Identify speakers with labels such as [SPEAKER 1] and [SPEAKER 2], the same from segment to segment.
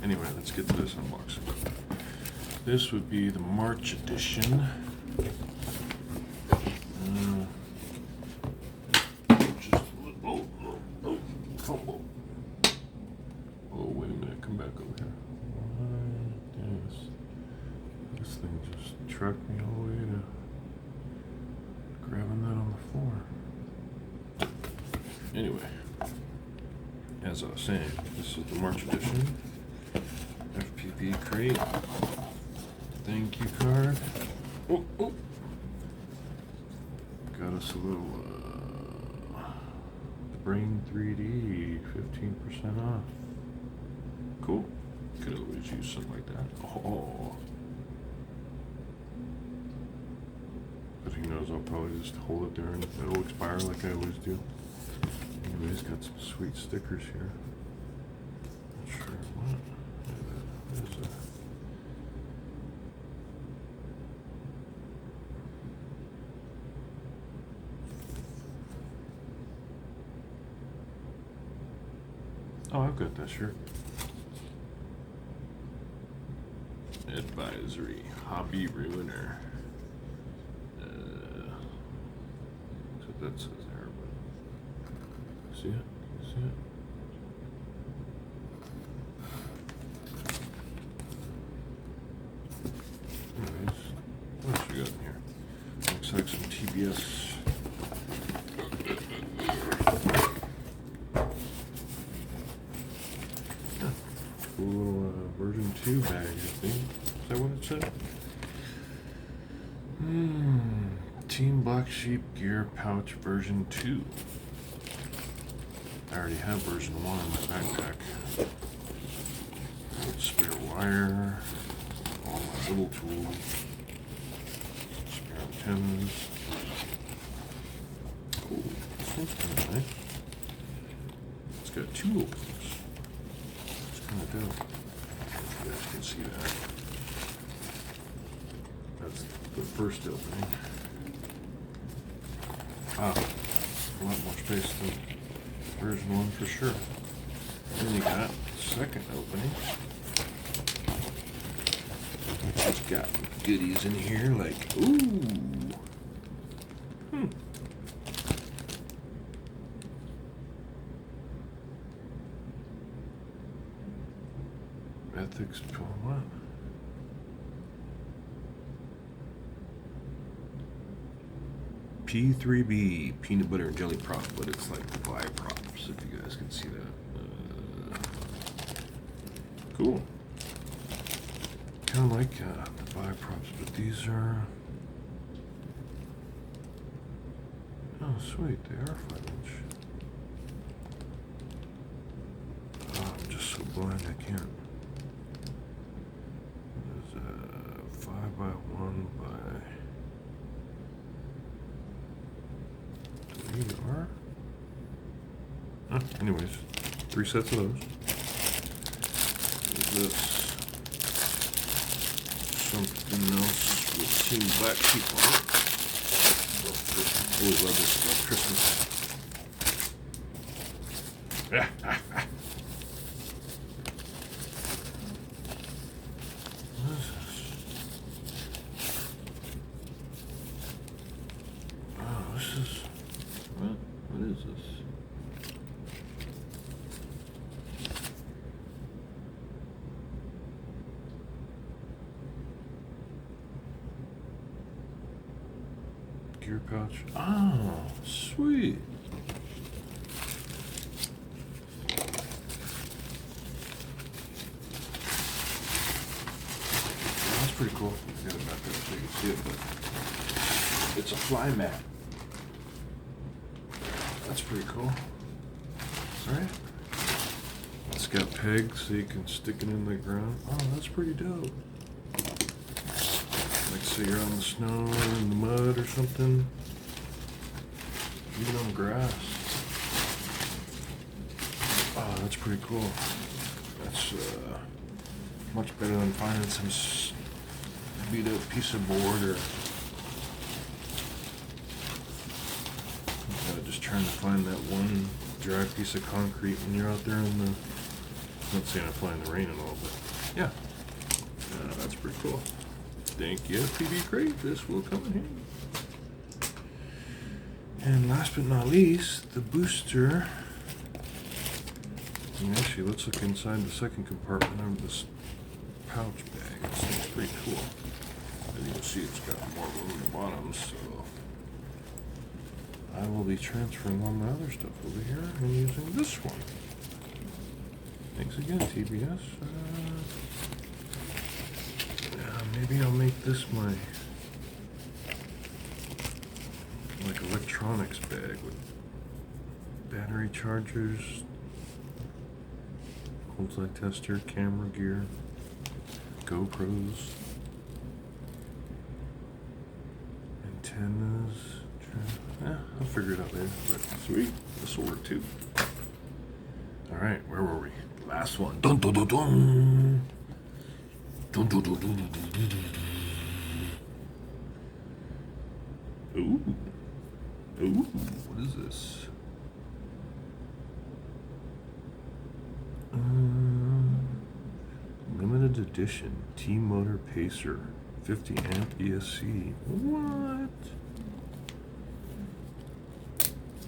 [SPEAKER 1] Anyway, let's get to this unboxing. This would be the March edition. Oh, wait a minute, come back over here. This thing just tracked me all the way to grabbing that on the floor. Anyway, as I was saying, this is the March edition. FPVCRATE. Thank you card. Oh, oh. Got us a little Brain 3D, 15% off. Cool. Could always use something like that. Oh. But he knows I'll probably just hold it there and it'll expire like I always do. Anyways, got some sweet stickers here. Not sure what. There's a oh, I've got that shirt. Advisory, hobby ruiner. That's what that says there, but see it? You see it? Anyways, what else we got in here? Looks like some TBS. Cool little version 2 bag, I think. Is that what it said? Team Black Sheep Gear Pouch version 2. I already have version 1 in my backpack. Spare wire, all my little tools, spare antennas. Cool, this one's kind of nice. It's got 2 openings. It's kind of dope. You guys can see that. That's the first opening. Wow, a lot more space than version 1 for sure. Then you got the second opening. It's got goodies in here like, ooh. Ethics, what? P3B, peanut butter and jelly prop, but it's like the vibe props, if you guys can see that. Cool. Kind of like the vibe props, but these are, oh sweet, they are 5-inch. Oh, I'm just so blind I can't. There's a 5x1 by 3R. Anyways, 3 sets of those. There's this. Something else with Team Black Sheep on it. Always love this about Christmas. What is this? Oh, this is what is this? Gear pouch. Oh, sweet. That's pretty cool. Get it back there so you can see it, but it's a fly mat. That's pretty cool. Right? It's got pegs so you can stick it in the ground. Oh, that's pretty dope. Like say you're on the snow or in the mud or something. Even on grass. Oh, that's pretty cool. That's much better than finding some beat up piece of board or just trying to find that one dry piece of concrete when you're out there in the Not saying I fly in the rain and all, but yeah. That's pretty cool. Thank you, FPVCRATE. This will come in handy. And last but not least, the booster. And actually, let's look inside the second compartment of this pouch bag. This thing's pretty cool. As you can see, it's got more room at the bottom, so I will be transferring all my other stuff over here and using this one. Thanks again, TBS. Maybe I'll make this my electronics bag with battery chargers, ultralight tester, camera gear, GoPros, antennas. Yeah, I'll figure it out later. But sweet, this will work too. All right, where were we? Last one. Dun dun dun dun. Dun dun dun dun dun dun dun. Ooh. Ooh, what is this? Limited edition T-Motor Pacer 50 amp ESC. What?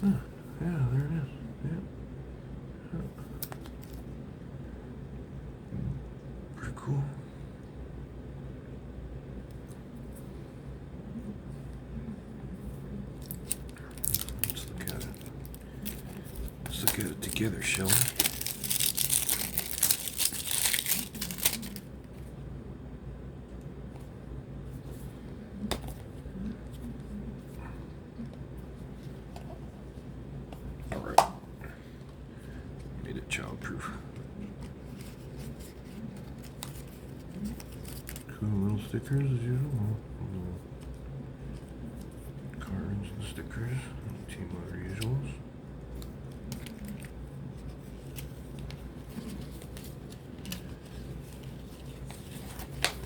[SPEAKER 1] Huh, yeah, there it is. Yeah. Pretty cool. Let's look at it together, shall we? Alright. Made it childproof. Cool little stickers as usual. Cards and stickers. T-Motor usuals.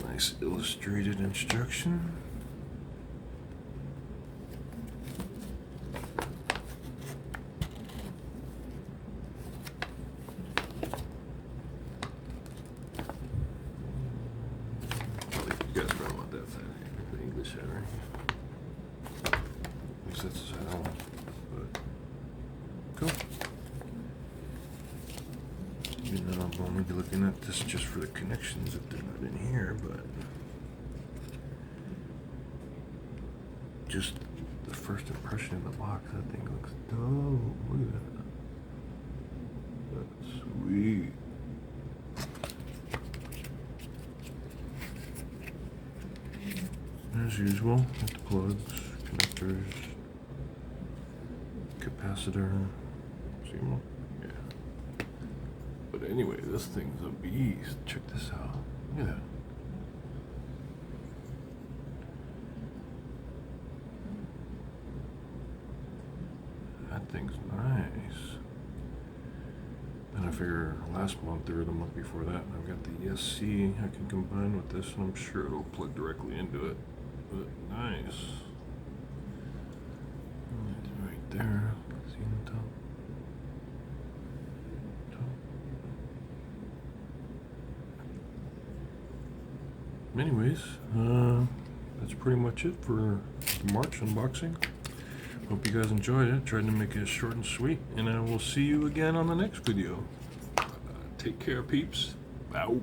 [SPEAKER 1] Nice illustrated instruction. You guys probably want that side, the English side, right? At least that's the side I want. But cool. You know, I'm only looking at this just for the connections if they're not in here, but just the first impression in the box, that thing looks dope. Look at that. That's sweet. As usual, with the plugs, connectors, capacitor. See more? Yeah. But anyway, this thing's a beast. Check this out. Look at that. That thing's nice. And I figure last month or the month before that, I've got the ESC I can combine with this, and I'm sure it'll plug directly into it. But nice. Right there. See on top. Anyways, that's pretty much it for the March unboxing. Hope you guys enjoyed it. Tried to make it short and sweet, and I will see you again on the next video. Take care, peeps. Out.